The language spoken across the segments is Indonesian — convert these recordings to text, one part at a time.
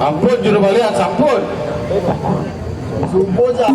Ampun juru balian, sampun. Sumpah aja.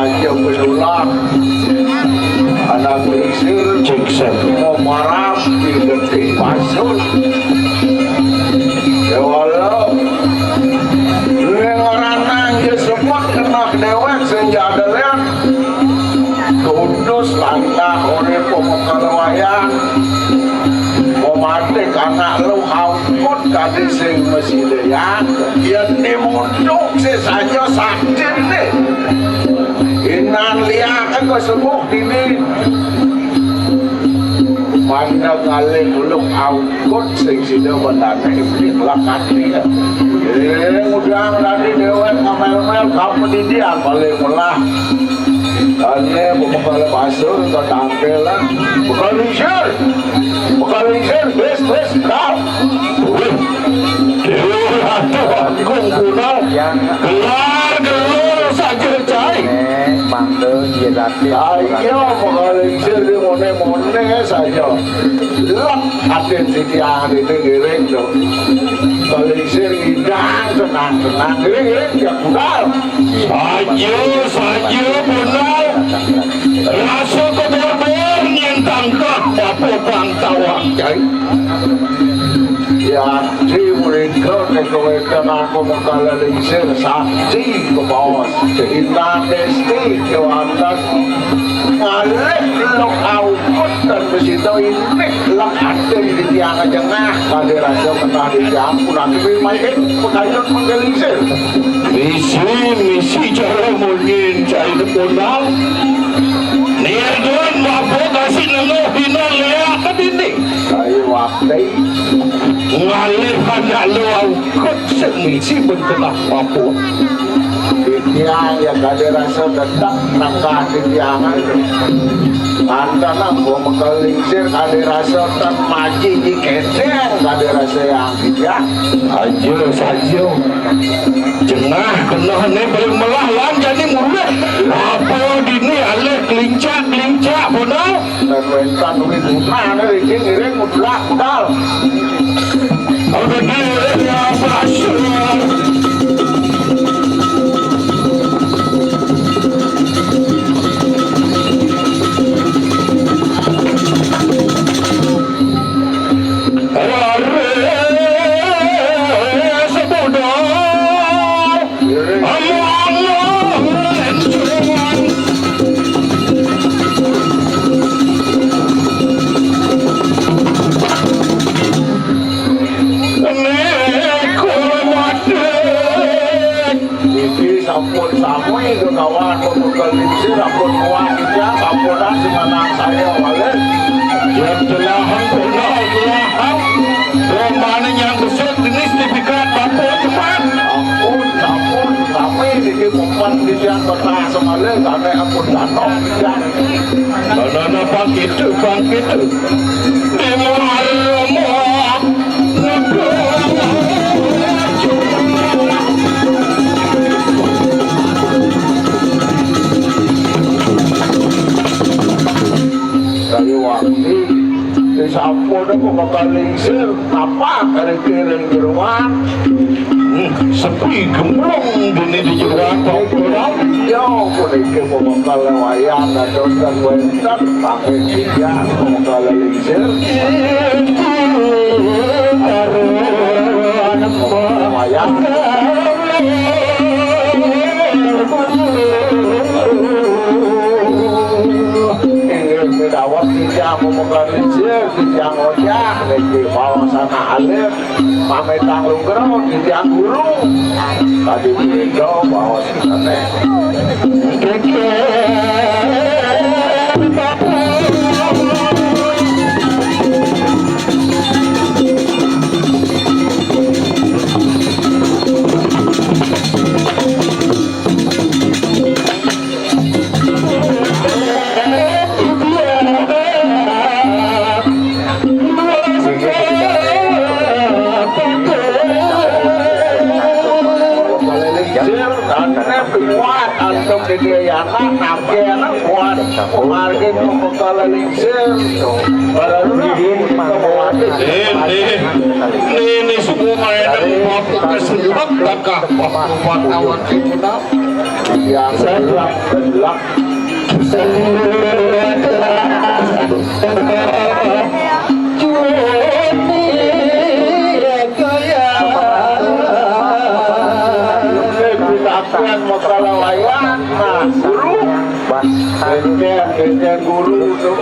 saja berulang anak lisir ciksen mau marah di detik pasur ya walau ini orang nangis sempat kena dewek senjata lihat kudus langkah oleh pemukalawayang mematik anak lu hamput kali sing mesti lihat ya dimunduk saja sakit nih inan lihat kan sembuh ini mana kali belum hamput sing sida bandana iblis lakat dia udah nanti dewan ngamel-mel kamu di dia balik melah karena pemukala pasur kau tampil lah bukan lisir bes kau kungkuna gelar saja cai mantel dia datang ayo bukan lisir di mone saja lak atin si tiang itu giring dong kalau lisir hidang tenang giring ya budal saja budal rasa keberbor nyentang kak dapat bangtawang cai ya si mereka nekowekan aku mengkala lisir sakti ke bawah hitam desti ke atas ngalek lok aukut dan besitu ini lak atin di tiang jengah pada rasa menah di jampur nanti memang pengayut menggelisir misi cara mungkin cai depunal niadun mapo kasih nengok hinal leak ke dinding saya waktu ngalir pada lo aukut semisi bentenah Papua tiang yang ada rasa tetap nangkah di tiangan anda nampu menggelisir ada rasa termaji di keteng ada rasa yang tidak saja jengah kena ini paling melah lang jadi mulut apa dini alih kelincak benar dan wentan duit mana ini ngiring mutlak dal apa diri ya pasir sampun itu kawan menggelisir ampun muahnya ampunan semanang saya walen yang telahan telahan mana yang besar jenis tipikat bapun cepat ampun kami di kumpulan di yang bertah semale kami ampun danau karena bangkit demo dari waktu disampun aku bakal lingsir apa kering-kering jeruan sepi gemblong gini di jeruan pangkulang jauh kunik aku bakal wayang dan dosan wentan pakai tiga aku bakal lingsir anak wayang dawat tidak memegalisir tidak ojak di bawah sana alif pamit tanggung gerau tidak guru tadi berido bawah sana kuat atau dia anak kuat Margin mo pagkalalingsir. Ini semua mainan mampu keselak takah pengetahuan kita. Yang gelap. Akan mau kalalayan, nah guru, kemudian guru itu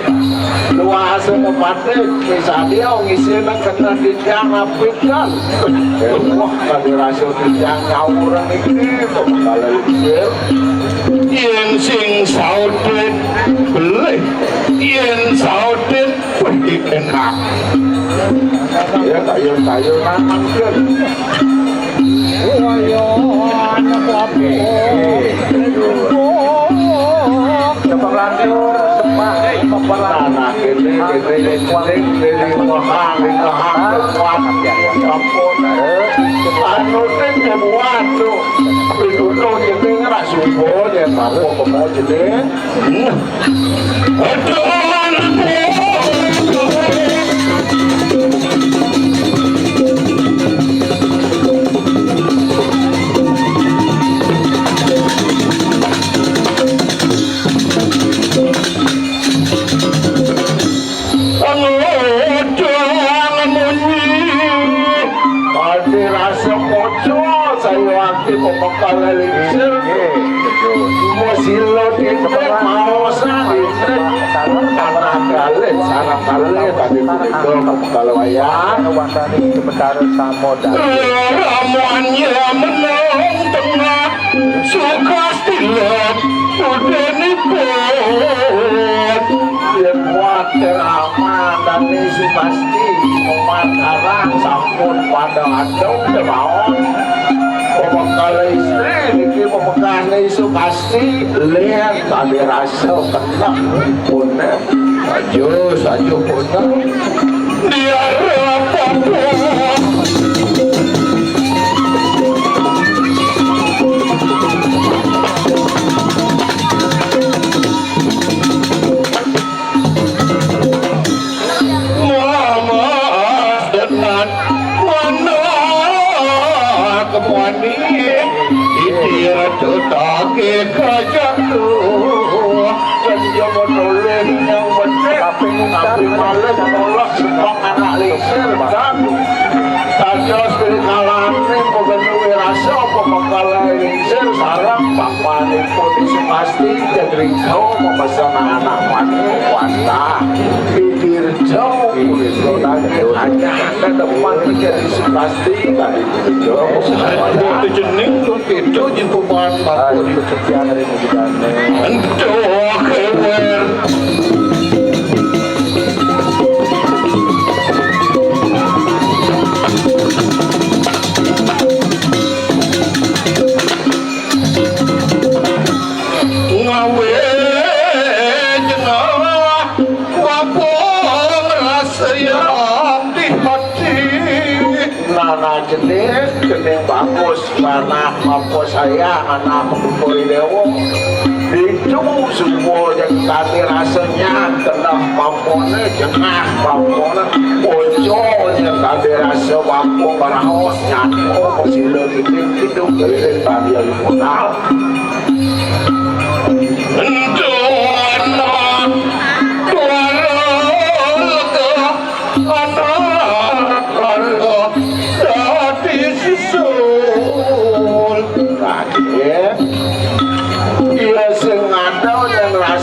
luas tempatnya, misalnya ngisinya kena dijang apikan, wah kali rasio dijang nyawuran ini, kalau disir, Yen sing saudet beli, yen saudet pergi enak. ya kayu naman kan. Ramuannya menang tengah suka stilet udah nipot Dia buat teraman dan isu pasti memantarang sampun pada adong kebaon pemekal istri ini pemekal isu pasti lihat tadi rasa kena punya saja punya dia rapat Kemani dia tetake kajaku dan dia menolong yang benar tapi malah menolak sebab anak lisir dan saja sekali kalane mengenai rasa pemekal lisir sarang bapak polisi pasti jadi kau memesan anak wanita bibir jauh itu hanya ke depan menjadi pasti tadi jauh itu jening itu jipuan aku itu sekian dari mujudane entuh kewer ngawe jenawah wapong rasa yang di hati nana jenis bagus mana apa saya anak Boy Dewo itu semua yang tadi rasanya kena pampone jengah pampone ojo yang tadi rasa mampu barahos nyatu masih lebih itu dari tadi yang modal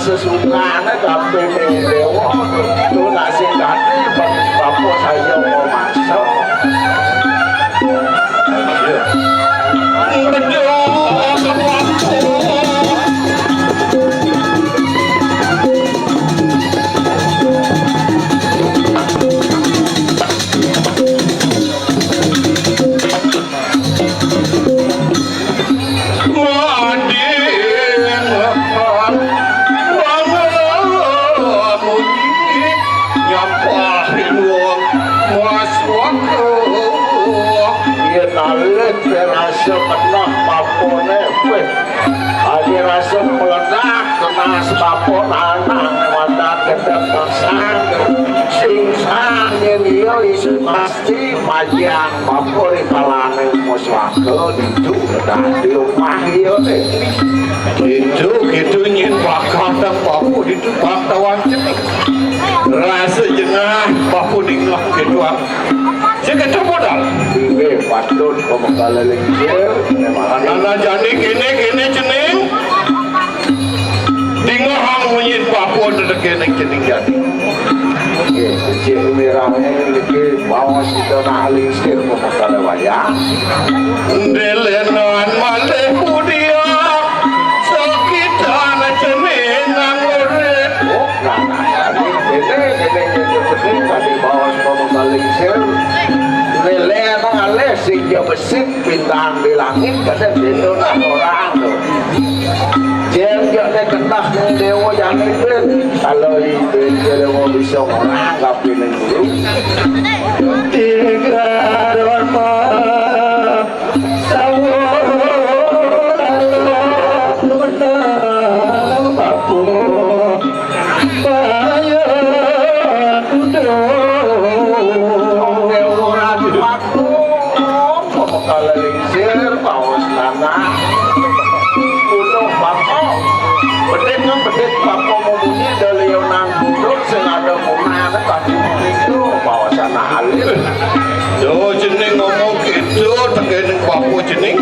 sesungguhnya tapi dewa itu nasi tadi bapak saya mau masuk rasa pernah papone, ada rasa meledak kena Mas bapak lanang wadah kedekang sang sing sang dia isi pasti majang bapak di kalangan muswaka itu di rumah dia itu gitu nyin bakal dan bapu itu baktawan cenik rasa jengah bapu ninglah gitu saya kata modal ini patut pemakalan lengkir anak jadi kini cening tinggal hang nyin bapu ada kini jadi kecil merahnya ini bawa kita nak lengkir pemakalan wajah delenan malehu dia sekitar cening ngurut tadi bawa pemakalan lengkir lele ngalih sing dia besit bintang di langit kada itu orang tu dia kendah yang dewa yang itu kalau itu dewa bisa menganggap ini dulu tiga dharma Yo jeneng ngomong gitu tegening bapu jeneng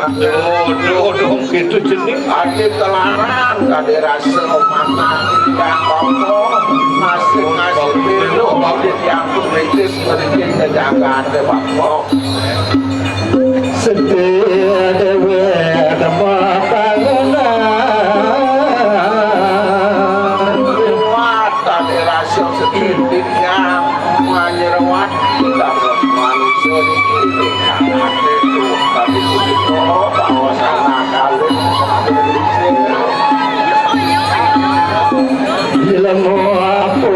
Aduh, gitu jenis ada telaran, ada rasa mana yang bapak masing-masing dulu bapak yang kritis berikan kejagaan ke bapak sedih dewe lewat ada rasa sedikitnya menyerawat kita manusia ini tapi begitu bahwa sana kalian ilmu aku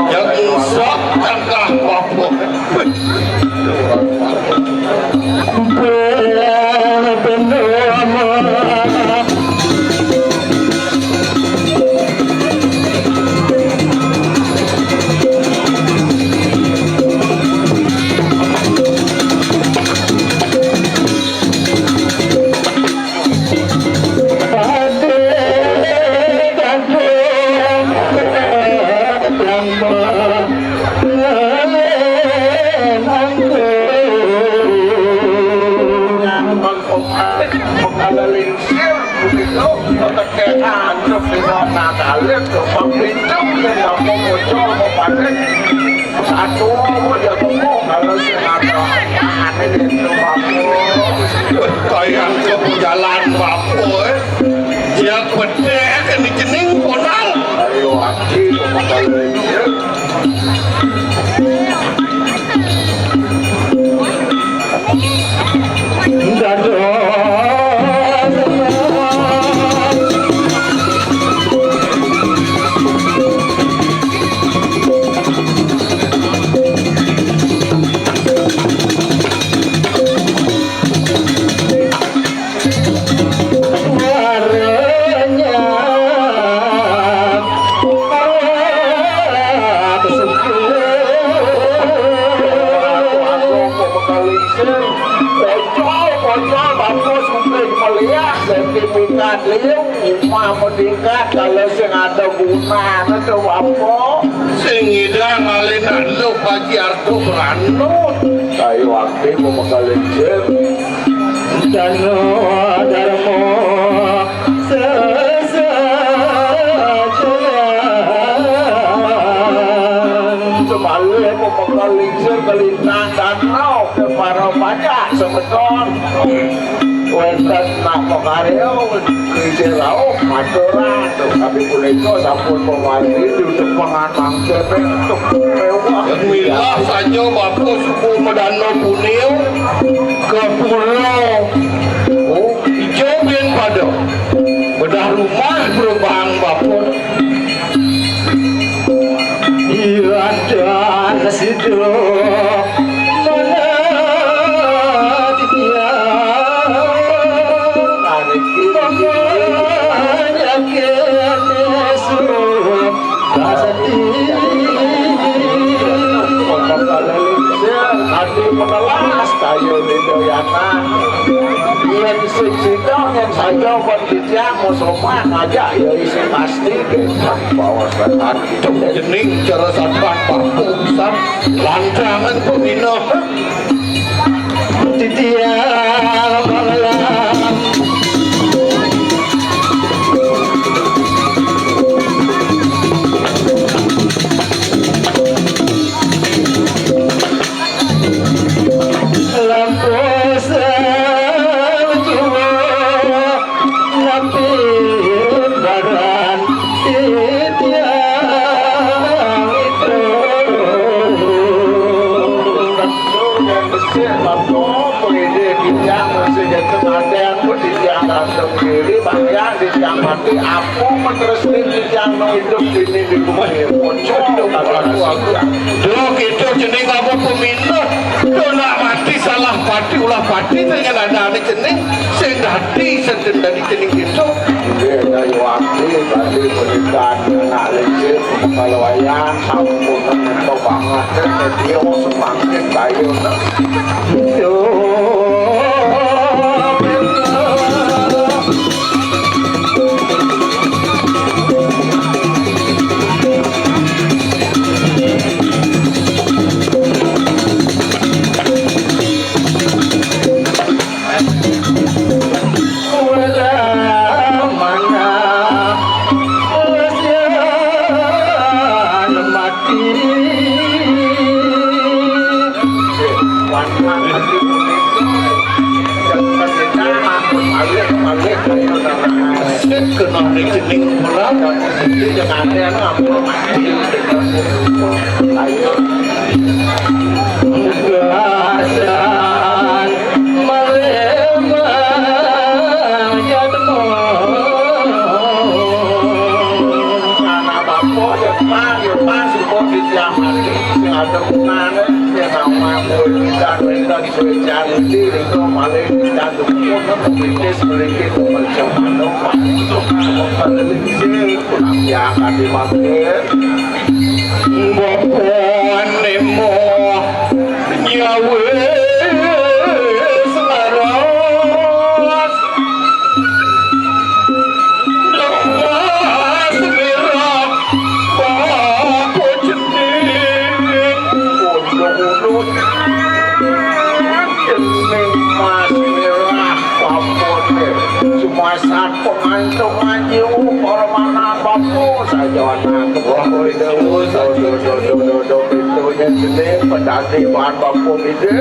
yang insaf tangkah bapu kayang ke jalan bapu dia pedek ini jening ponal ayo hati Bocor, bagus, kumpul di Malaysia. sertifikat liu mah meningkat kalau sing ada gunanya tuh apa sing idang alinan lu Haji Arto beranut kayu waktu mau mengkalenjer Dano Dharmo sebalik mau mengkalenjer kelintang danau ke para pajak sebetul wonten nak makarya dijerau maturan tapi punika sampun pemargi untuk penganang untuk mewah milah saja bapak suku Medano Punil ke pulau hijau bin pada bedah rumah perubahan bapak Iwan dan sido mana dia banyak kenesu kasati hati menelas kayu di doyana yang sidang yang saja pendidikan musuhnya ngajak ya isi pasti kita bawa hati jening cara satpan parpusan lancangan pemina titiang malam mati aku meneruskan yang hidup ini di rumah dok itu jening apa peminat do nak mati salah pati ulah pati dengan ada jening sing dadi senden dari jening itu dia dari waktu tadi berikan nak lecet kalau ayam sampun atau banget dia semakin kayu kena jening pulang jangan ada yang ngampul mati ayo Gasan malema jatmo anak bapak Jepang semua diamati sing ada gunanya yang nama kita disuruh diri itu malah jatuh pun memiliki sedikit perjalanan yang akan dimakai Bapak nemo nyawe selaras lemas merah bapak jening undung-undung jening mas merah papote semua saat pengantuk ngaji hormana bapu saja anak kebawa itu pintunya jening pedati bahan bapu itu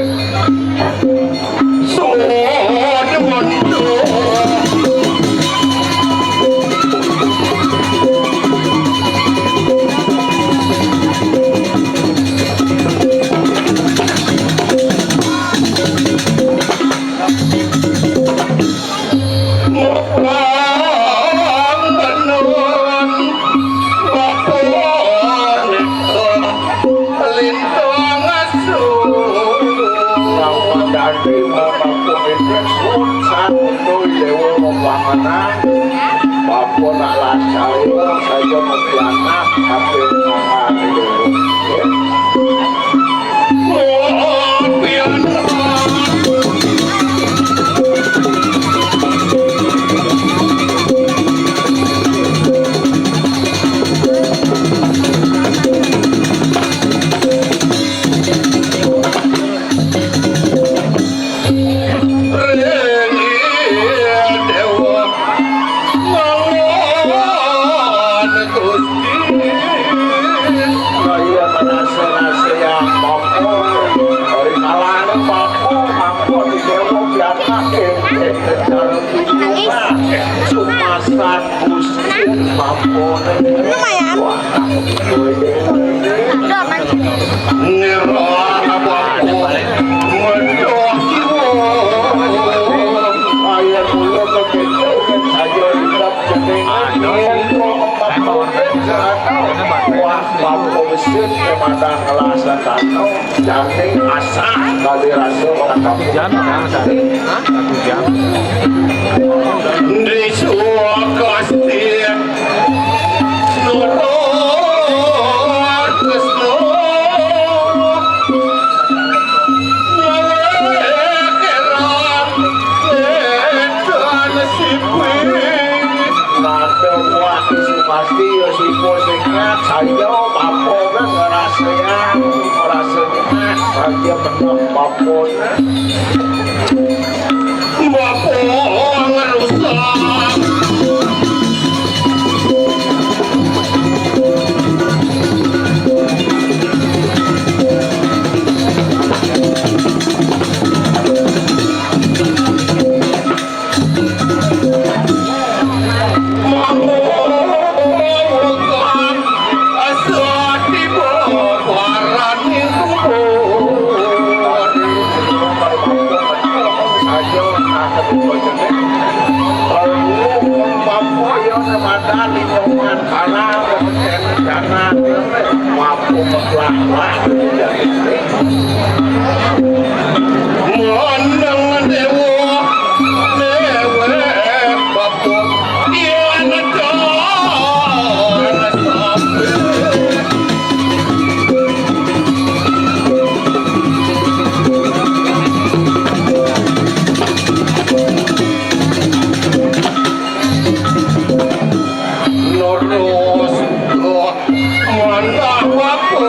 Bapak nak lasai saja mempianak tapi tangan itu Lumayan. Udah man. Nirana bapo mendokiwo Ayah mulo begitu saja hidup jenengan wah mampu mesin kepada kelasa tanau jangan asa kali rasa orang di suakasti nurut kesno pasti ya si musiknya saya mampu kan ngerasanya saja menang mampu bapo ngerusak mampu membelah Mondang dewa dewe bapo yen don sampe noros mana bapo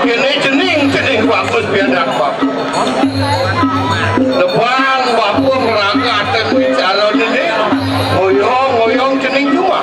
Kini cening bagus biadak bapu. Depan bapu merangkatan calon ini, ngoyong cening cuma.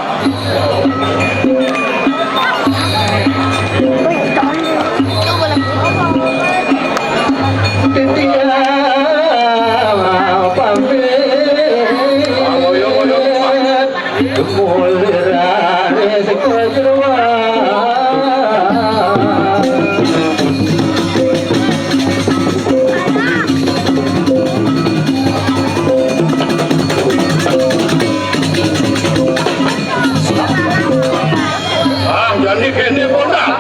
Jadi kini bodoh.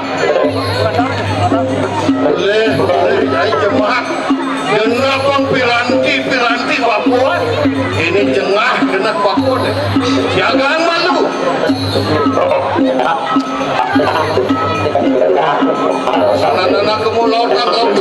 Boleh, jadi jemaah. Kenapa piranti Papua? Ini jengah kena Papua deh. Jangan malu. Sana-sana kemulauan kau.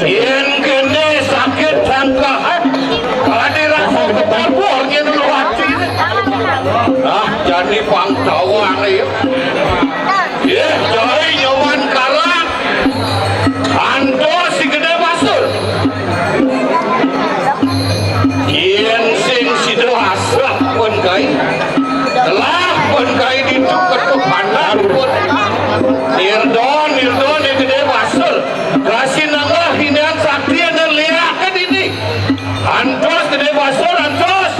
Yen kene sakit sangkaan kehadiran kau ketabur yang lu hati jadi pangtawang ya jadi nyawan karang ando si gede basur yen sing si doasa pun kai telah pun kai dituk-ketuk handar pun nirdon yang gede basur kasih nanglah hinian sakti yang lihat kan ini antos gede basur antos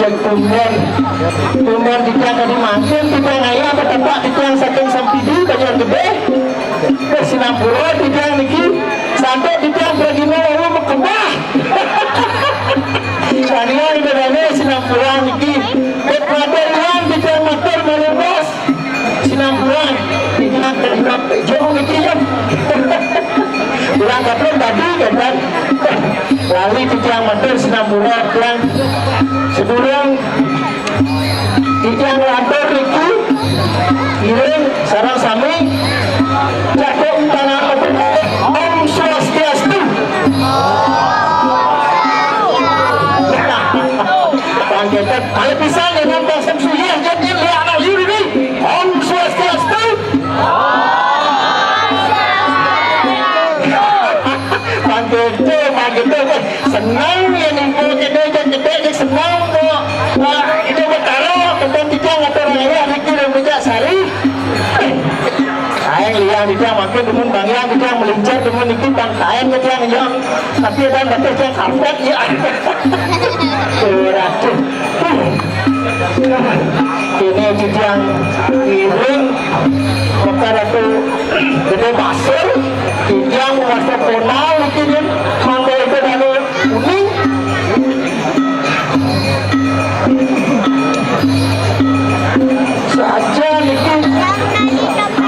Tumben kita tadi makan kita ngaya bertempat kita yang saking sampidi banyak gede. Bersinapura kita yang niki sampai kita yang pergi mau berkembang. Kalian berani Sinapura niki berpelajaran kita yang motor melurus Sinapura kita terlibat jauh niki ya. Berangkat pun tadi kan lali kita yang motor Sinapura yang sebelum kita yang lantar niki kirim sarang sami cakap tanah Om Swastiastu. Kita kalau bisa dengan bahasa Sunda jadi lihat anak liur ini Om Swastiastu. Begitu senang ya nipu gede senang itu bertaruh kemudian kita ngatur raya dikirim bijak sari ayang liang kita makin temen bangyang kita melincar temen itu bangkain kita yang tapi dan betul yang karpet ya beracun ini kita yang ngiring maka itu gede basur kita yang masuk ponal ini mangga itu danu kuning saja itu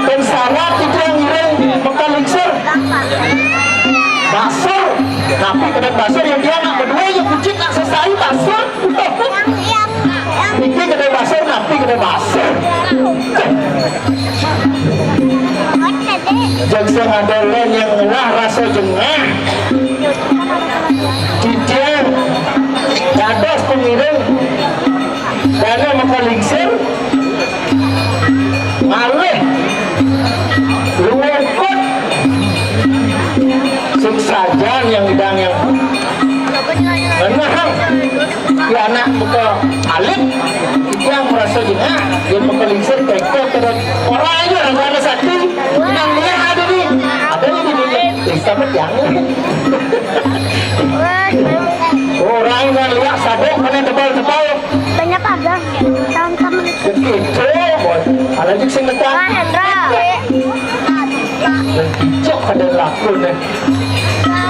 dan sawat itu yang ngiring maka lingser basur tapi kena basur yang dia nak berdua yang kucing nak selesai basur ini kena basur tapi kena basur jangsa ngadolen yang lah rasa jengah cincin cadas pengiring dana maka lingser ngalih luwekut suksajan yang hidang yang menahang ya anak muka alim yang merasa jengah dia muka lingser teko terus orang aja ada satu yang dia ada nih ada nih di selamat yang orang yang lihat sabuk mana tebal-tebal banyak ada tahun-tahun begitu boy ada juga sing ngetan cok ada laku nih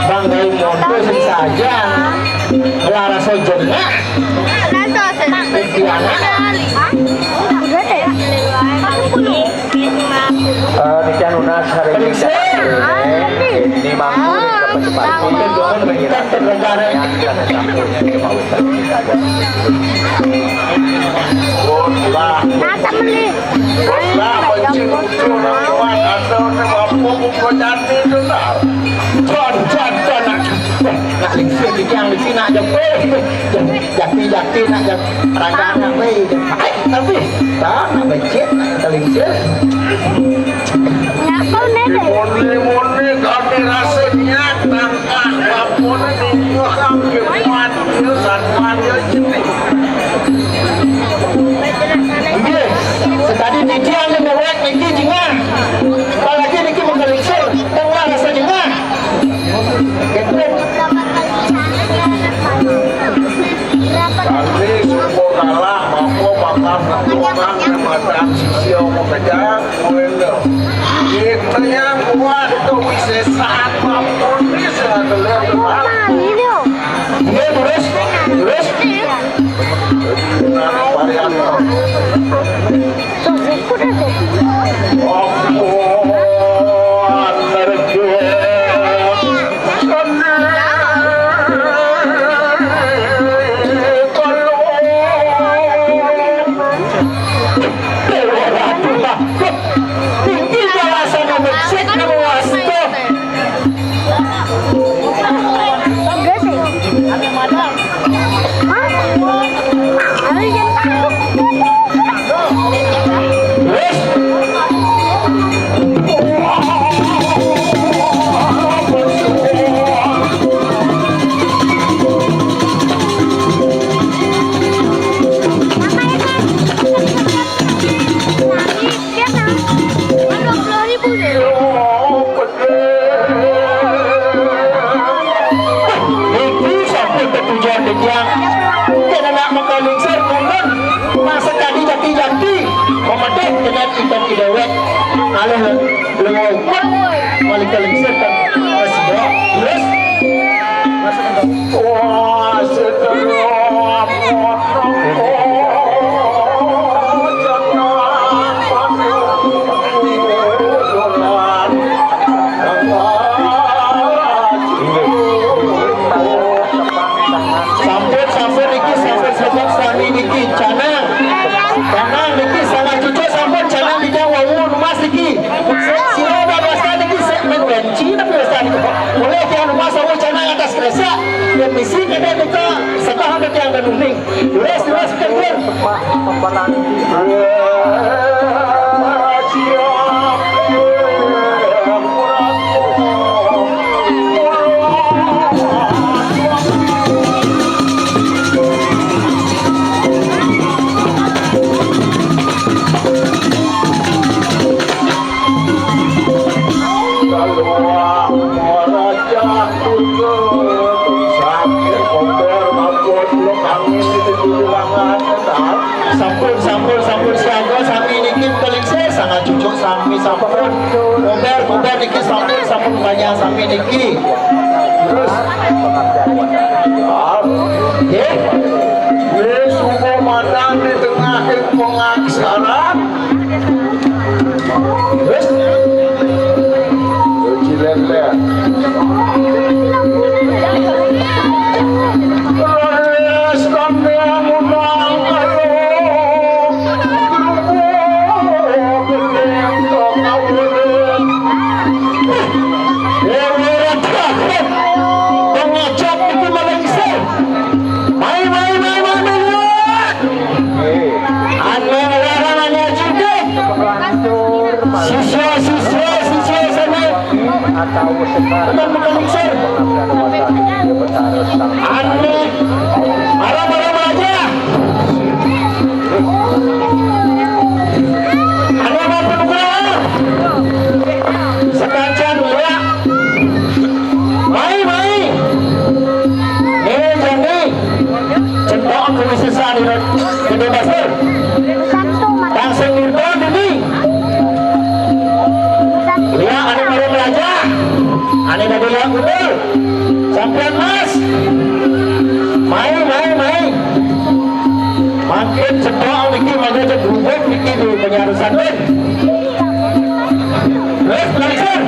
bang dari monto sing saja ngelara sojengnya Nikian unas hari ini ini mampu dapat cepat mungkin jangan mengira yang kita campurnya ke pausan lah lah pancing cuma atau mampu menjadi benar con nak lingsir di yang di sini aja jati nak jat raga nak tapi tak nak becek nak lingsir Moni kami rasanya tangkap apun ini kami kuat sanman jadi iya tadi niki yang mewek niki jengah apalagi niki menggelingsir tengah rasa jengah kami semua kalah mampu makan perjuangan kematian sisi omong kejam mulai kita yang kuat itu bisa saat apapun bisa terlihat iya terus variator tujuan dia dan anak maka lingser malih lewat balik kalingsir kan masih dok terus Wah, setelah sampai niki sampai sebab sami niki canang niki sama cucu sampai canang bijak wawu rumah niki sila bahasa niki segmen benci tapi bahasa niki boleh yang rumah sawu canang atas kerasa yang misi kada kita setahun nanti yang kenuning terus kemudian sampun siaga sami niki kalingsir sangat cucuk sami sampun umber niki sampun banyak sami niki terus Yesus memandang di tengah pengaksara terus Cileler teman kalingsir aneh marah-marah aja aneh mau penuh sekancan ya mai jadi centok kewisisa di gede basir tangseng nirton ini ya aneh mau belajar aneh mau bilang betul sampean mas mai makin centok niki mana aja berubah niki di penyarusan terus langsung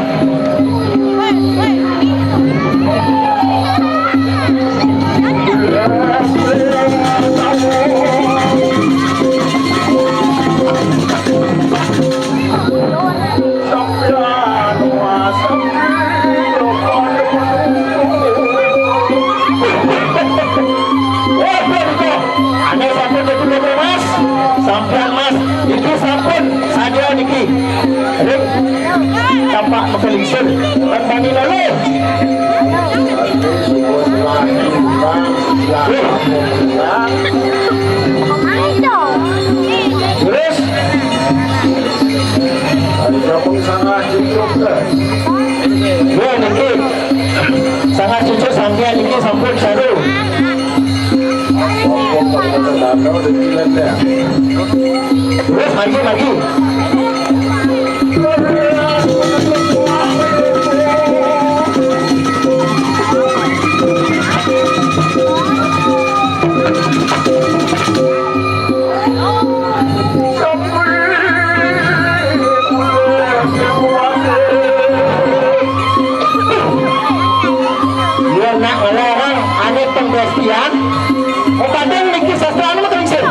sampean mas itu sampun saja niki ring tampak mekelingsir dan bani lalu terus ya niki sangat cucuk sampean niki sampun saru terus lagi dia nak melarang aneh penggastian kadang niki sastra anu kelingsir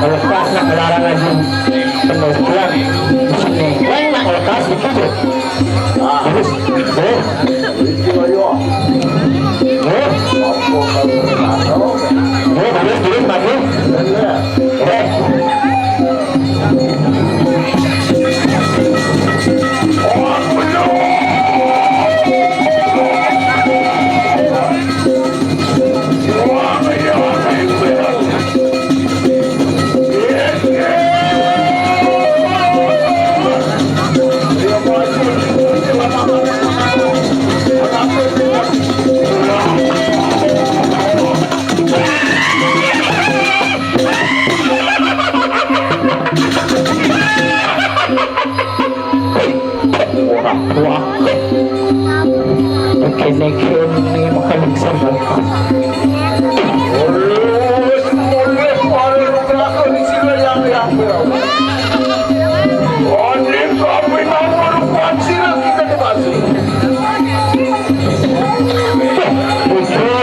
lepas nak melarang lagi penutupan di sini nak lepas begitu terus terus Orang tua kene makalingser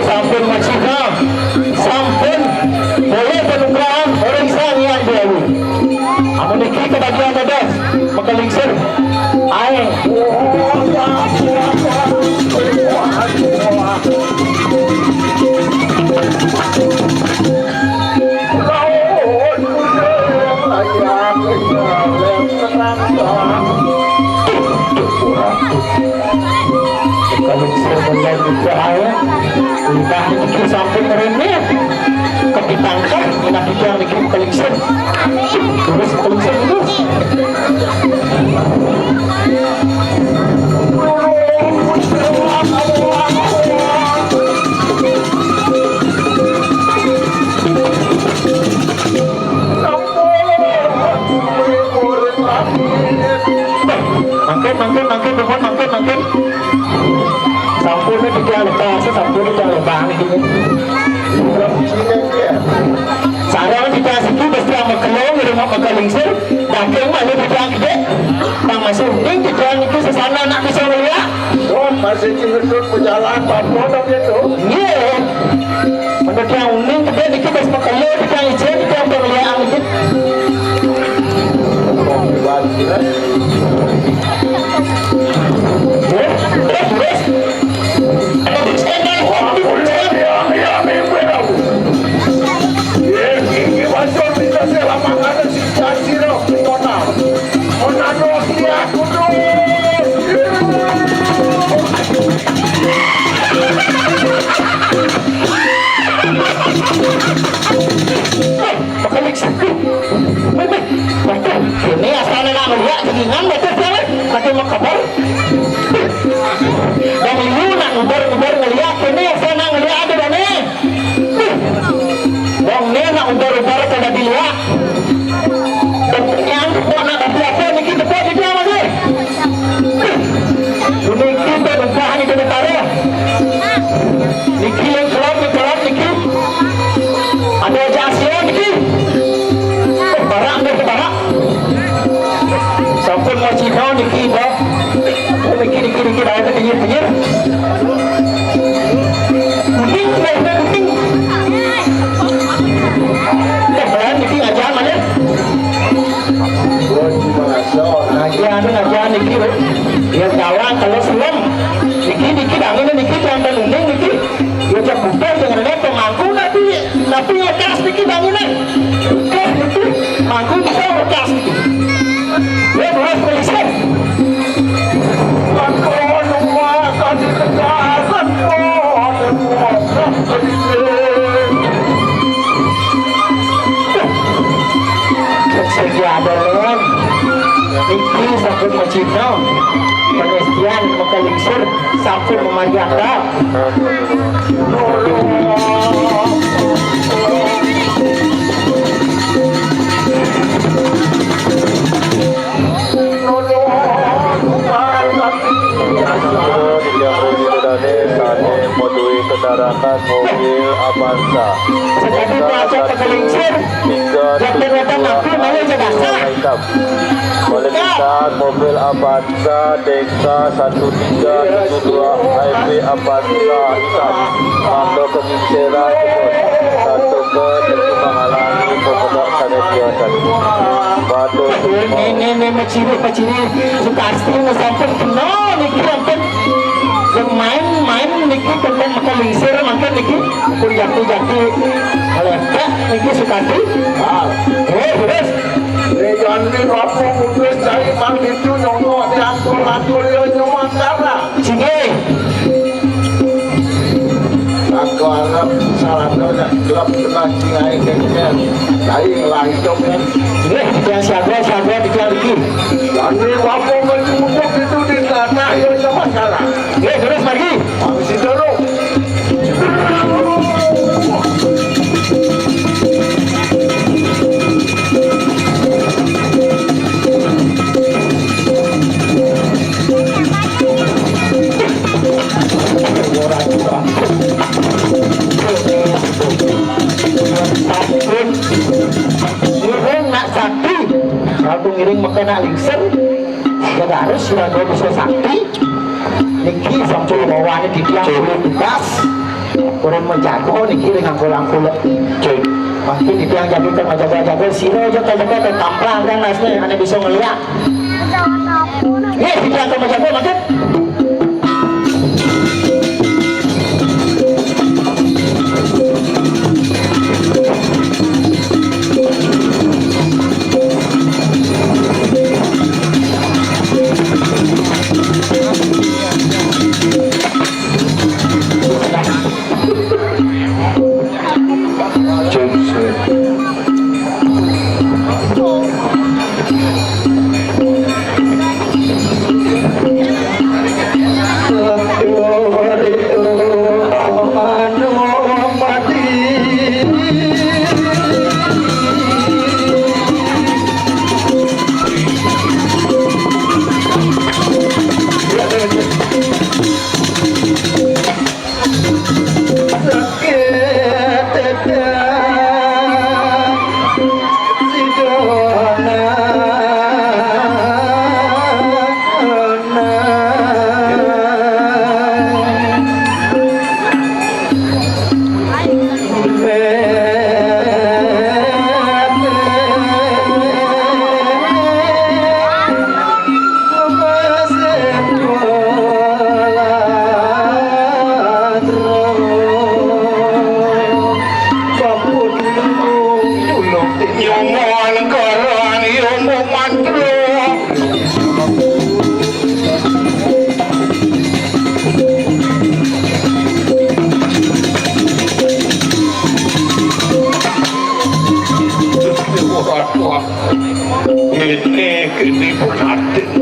sampun macika sampun boleh penukaran orang sang yang dulu amun iki kebagian bedas makalingser ae kalau saya mulai bercahaya entah itu sampai meremeh kepitangkan menakut yang bikin koleksen terus koleksen terus mangkin sampurnya tidak lepas sampurnya tidak lepas sarang kita situ pasti amat kelong di rumah makalingser daging mana tidak gede bang masih mending tidak itu sesana nak bisa melihat masih cenderung berjalan apa namanya tu iya menurut yang unik gede dikit pas makalong tidak ijen tidak melihat dikit ini asal nak melihat dengan betul jangan pakai makabar dan ibu nak ubar melihat ini asal nak melihat ada dan ni dan ni nak ubar kada dilihat dan yang nak apa ni kita buat dia masih ini kita ubah ni kita taruh niki yang kelap niki ada jasian niki barang dia barang sampun mau cina niki dah niki dah ada pinggir kuning barang niki ajar mana ajar niki dia kawan kalau selam niki dah ini niki jangan uning niki dia cak bukan dengan dia pemangku tapi lekas niki bangunan mangku bisa lekas niki dia harus polisi kesediaan niki sampai macina penestian makalingser sampai memanjangka kendaraan mobil Avanza sekali pelajar makalingser jangan datang aku malah jadasa Melihat mobil Avanza Deka 1372 IP Avanza hitam atau kegingseran satu ke menghalangi pemudak sanitasi batu ini macini suka asli sampai kenal niki sampai yang main niki tentang makalingser makan niki pun jati lekat niki suka asli terus Jangan apa mungkin cari mang itu nyongok diatur nyomong karena sini aku harap salah banyak gelap kena cingai keknya cari lagi dongnya sini yang siaga dikira dikit jangan apa menyumbuk itu di tanah yang nyomong karena terus mari habis itu sabun ngiring nak sakti aku ngiring makana lingser ya harus sirago bisa sakti niki sampai bawahnya di tiang tugas orang menjago niki dengan kulang-kulang pasti di tiang jago kita menjaga-jaga siro aja jaga tamplang kan nasnya anda bisa ngeliat nih di tiang menjaga makin ini berarti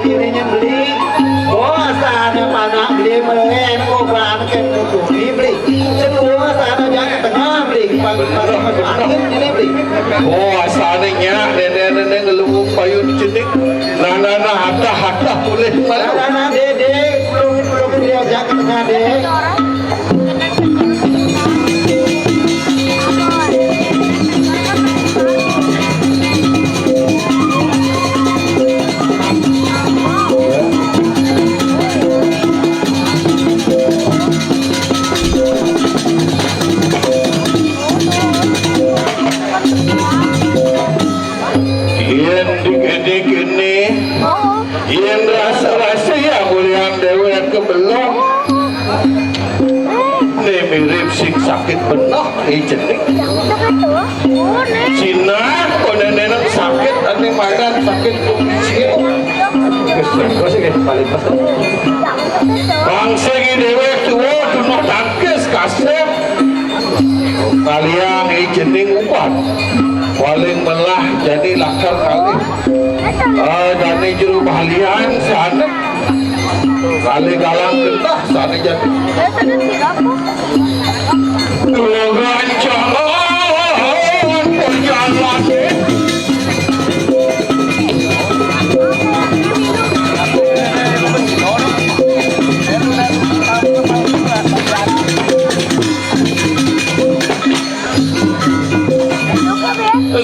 kini beli. Oh, sana mana beli melen, ngobrol kan kudu beli. Semua sana jangan tengah beli. Pangkat ini beli. Oh asalnya nenek-nenek ngeluh payun cenik. Nana hata boleh malu. Karena dede belum diajak ke tengah dede. Yang rasa-rasa ya mulian dewa yang kebelong ini mirip sing sakit benar jenik Cina kok nenek sakit nanti makan sakit kumisi bangsa ini dewa tua tunok tangkis kasep kalian jening upat paling melah jadi lakar kali dari juru bahalian sana kali galang kentah sana jadi dua gancang perjalanan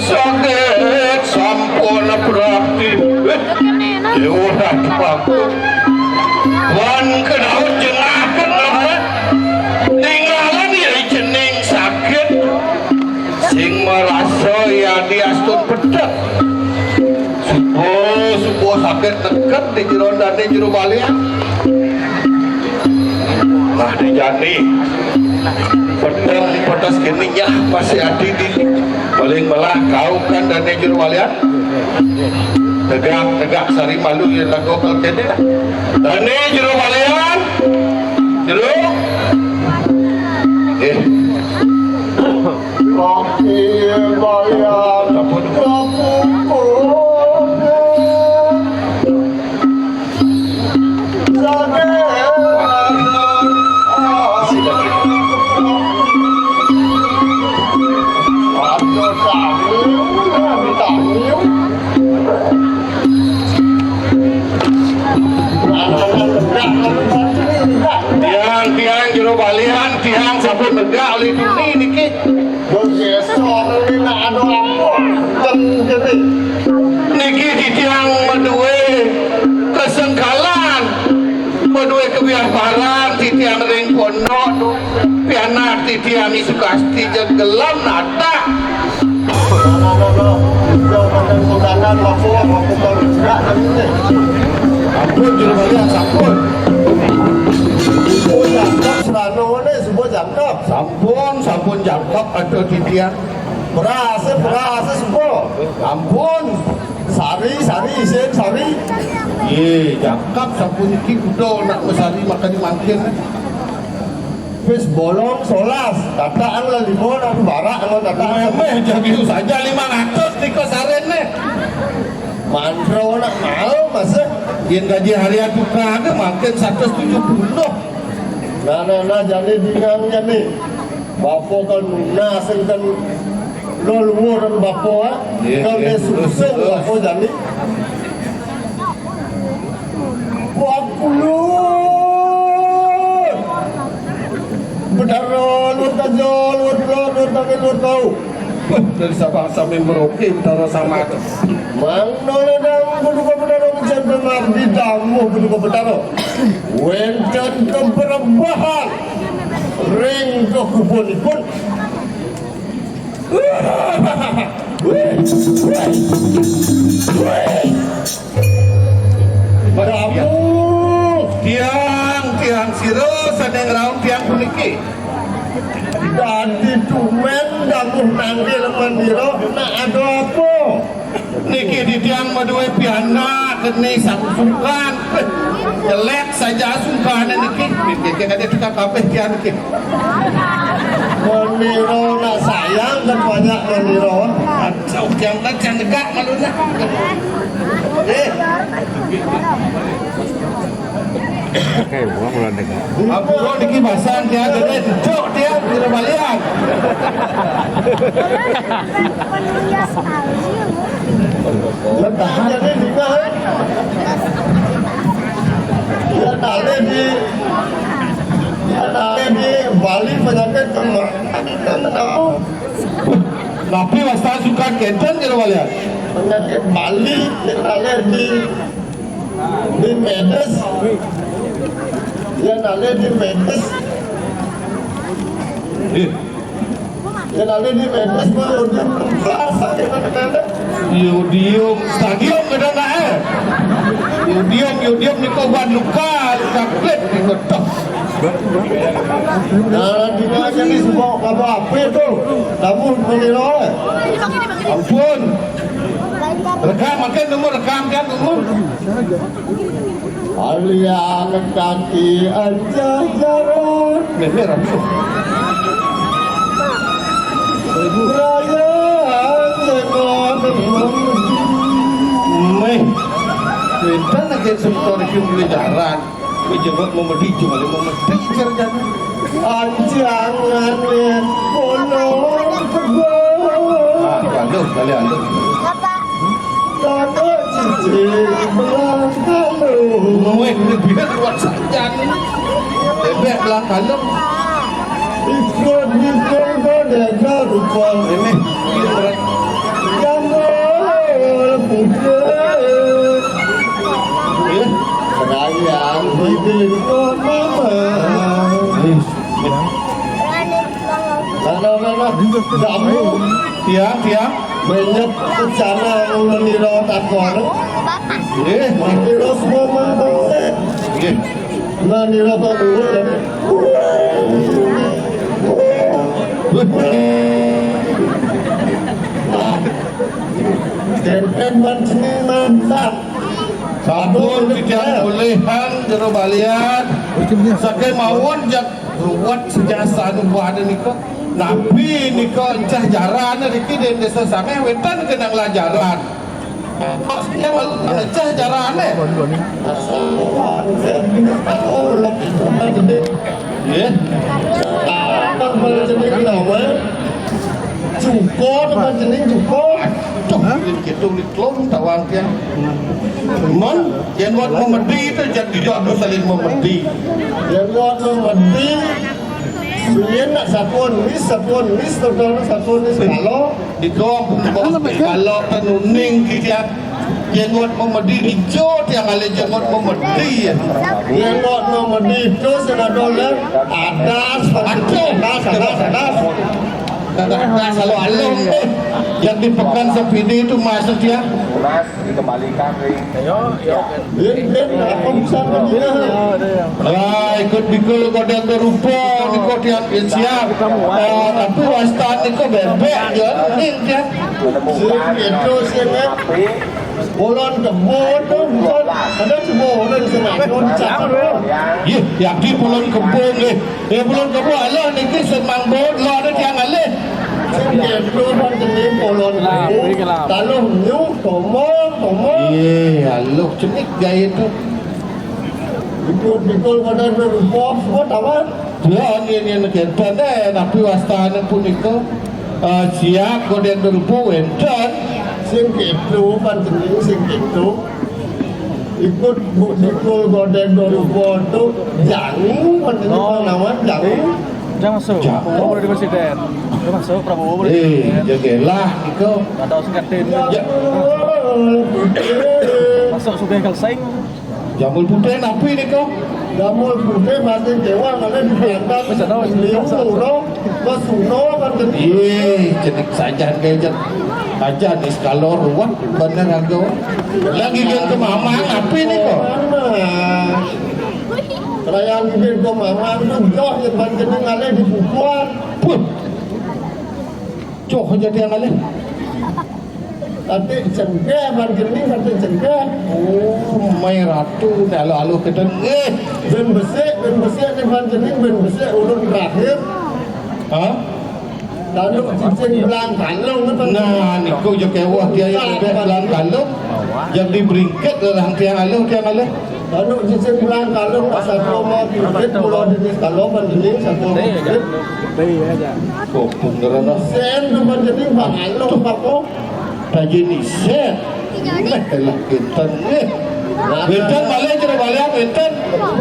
sakit sampun berarti udah paku wan kenal jengah kenal tinggalan ya jening sakit sing merasa ya diastun pedak subuh sakit deket di jero dane jero balian nah dijani pedang di potos gininya masih adi di paling melah kau kan dan juru walian tegak sari malu yang lagu kalkede dan juru walian juru kaki bayar kapun tiang juru balian tiang sabun megak oleh dunia niki besok ini nak ada apa jadi niki di tiang medue kesengkalan medue kebiasaran di tiang ring pondok pianak di tiang isukasti jegelam nata jangan menggunakan waktu kau tidak nanti ampun juru balian sampun jangkap serano ini sebuah jangkap sampun jangkap ada di tiang berasa sebuah ampun sari isen sari jangkap sampun iki kudo nak mesari makan mangkin wis bolong solas tataan lah limon aku barak kalau tataan jadi saja 500 tiko sarene mandro nak mau masa yang gaji harian buka ada makin 170 nah jadi bingangnya nih bapak kan naseng kan lo luar dan bapak kan dia susung bapak jadi bapak lu benar luar tajol luar tahu dari Sabang sampai Merauke utara sama mana ledang berduka bedaro mencantum abdi tamu berduka bedaro wencan keberbahan ring ke kubun-kubun beramu tiang siro sedang raung tiang puniki dadi tumen damuh nanggil mandiro nak ada apa niki di tiang madue piana kene sungkan jelek saja sungkan niki niki ada tukang kabeh tiang niki mandiro nak sayang dan banyak mandiro kacau tiang negak maluna Aku kok niki basan dia gede cok dia tidak balian. Penulia sekali. Tahan jadi juga. Ya tadi di Bali penyakit kemar. Tapi wasta suka kenten tidak balian. Penyakit Bali ada di Medes. Yang ada di Medes. Yang ada di Medes baru sakit mana? Yudium stadium kadang tak Yudium ni kau buat luka klet ni kau tak. Nah, di mana ni semua apa itu? Kamu menilai. Ampun. Rekam makan nomor rekam kan nomor. Alian kaki aja jarak. Bener aku. Raya Meh. Kita nak get sebentar lagi boleh jalan. Kejebak memedi cuma lima memedi jalan. Anjangan lihat bolong kebun. Aduh, kali aduh. Bapak, Tanda cici belakang lu. Meh, ni biar buat saja. Bebek belakang lu. Ikut boneka rupa. Ini berat. Jamur putih. Ya. Sayang bikin mama. Mana jamu Tiang. banyak bencana meniro takon. Eh, Meniro semua mana? eh. Meniro takon. Dan mancing mantap. Sabun tidak bolehan jero balian. Sakai mawon jak ruwat sejasa anu ada niko. Nabi niko encah jaran iki den desa sameh wetan kenang lajaran. Maksudnya encah jaran Ya. Abang berjenis kenapa? Cuko teman jenis cuko. Tuh, gitu ditlong tawang dia. Mon, yang buat memedi itu jadi jodoh saling memedi. Yang buat memedi. Sebenarnya nak satuan nis, total satuan nis kalau. Di kalau tenuning kita yang buat memedi hijau yang ada yang buat memedi. Yang buat memedi itu $1 atas. Nah, kalau alung yang dipegang sepidi itu masuk dia. Lunas dikembalikan ring. Apa bisa begini? Lah ikut bikul kode berupa ikut yang siap. Tapi wastan itu bebek ya ning dia. Menemukan Itu sini api bolon kebun tu ada semua orang senang cakap. Ye, yang di Pulau Kebun ni. Pulau Kebun Allah ni ke semang bot lo ada tiang alih. Itu kan jenis bolon kebun. Kalau new tomo. Ye, Allah cenik gaya tu. Betul pada berupa semua taman. Dia ni nak kentan tapi wastan pun itu siap kode berupa wentan. Sing itu kan jenis sing itu. Ikut betul pada berupa tu jangan kan jenis nama jangan. Jangan masuk. Prabowo boleh presiden. Jangan masuk. Prabowo boleh presiden. Jagalah iko. Ada usul kantin. Ya, Masuk sudah kalseng. jamul putih napi ni kau. Jamul putih masih dewa mana di belakang liu no, basuno kan jenis. Ye, cenik saja gaya aja ni skalor ruang bener aku. Lagi yang ke mama napi ni kau. Kerajaan bikin kau mama tu joh yang banjir ngalih di bukuan. Pun. Cok jadi yang alih. Tapi cengkeh banjir ni kata cengkeh. Oh, mai ratu lalu kita Ben besek di banjir ni ben besek ulun terakhir. ha? Lalu cincin belang kalung itu. Nah, niku je kewah dia yang lebih dalam kalung. Yang dibringket dalam tiang alung. Lalu cincin belang kalung satu mau bingkit pulau jenis kalungan jenis satu bingkit. Oh, beneran lah. Sen nomor jadi bang kalung papo. Tak jenis set. Lah kinten ni. Kinten balik je balik kinten.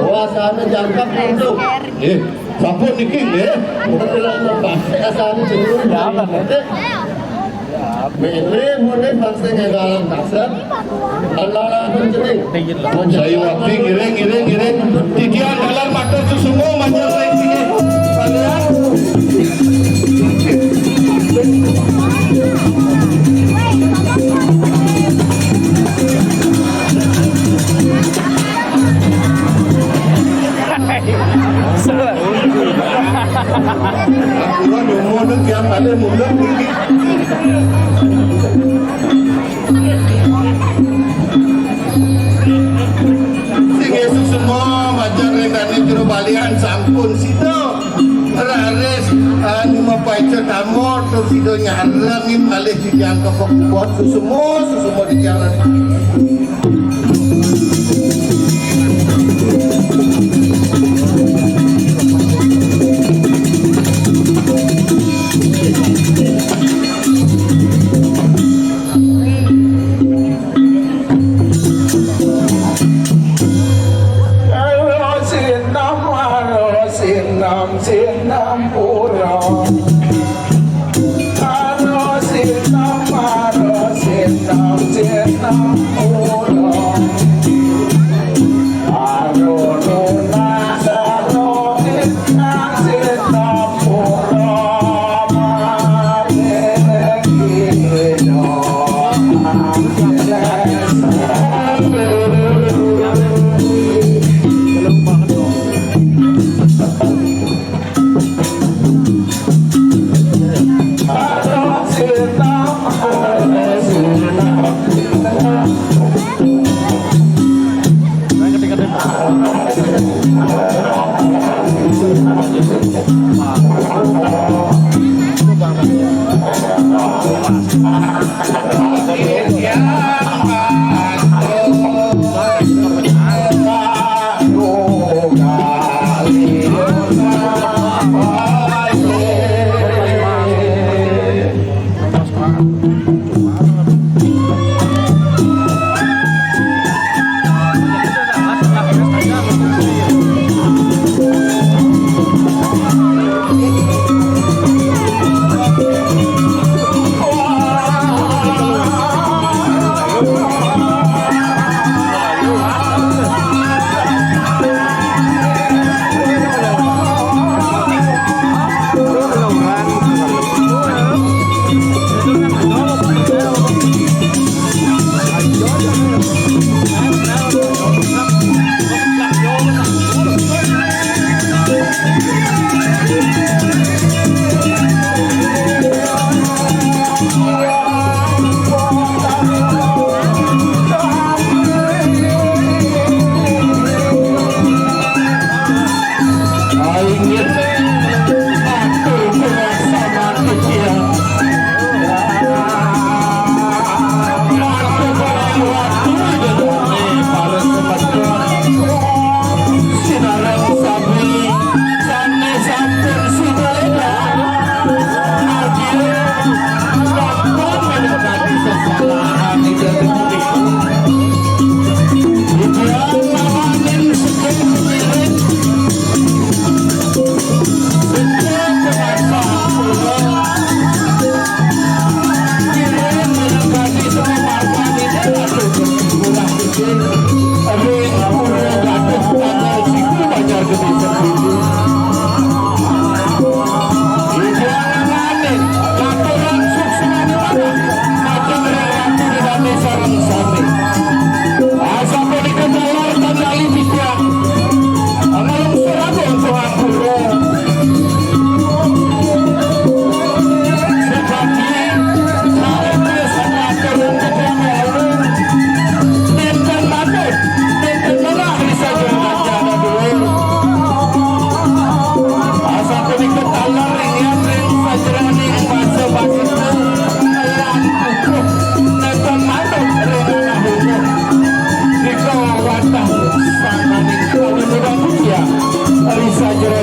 Wah sana jangkap untuk. Siapa niking Tidak lepas. Sana cenderung dapat. Mene mulai bangsa ngalang kasar. Allah pun jadi. Saya waktu ngiring. Tidian dalam mata susumu macam sini. Kalian. Aku nomor tu kiam ada mulut tinggi. Sing esok semua macam regane jero balian sampun sido. Rares anu mapaita tamor tu sido nyarangin malih dijangka pokok susumo di jalan. Sinam pura Aro sinam pura Aro nuna aro inang sinam pura sa jero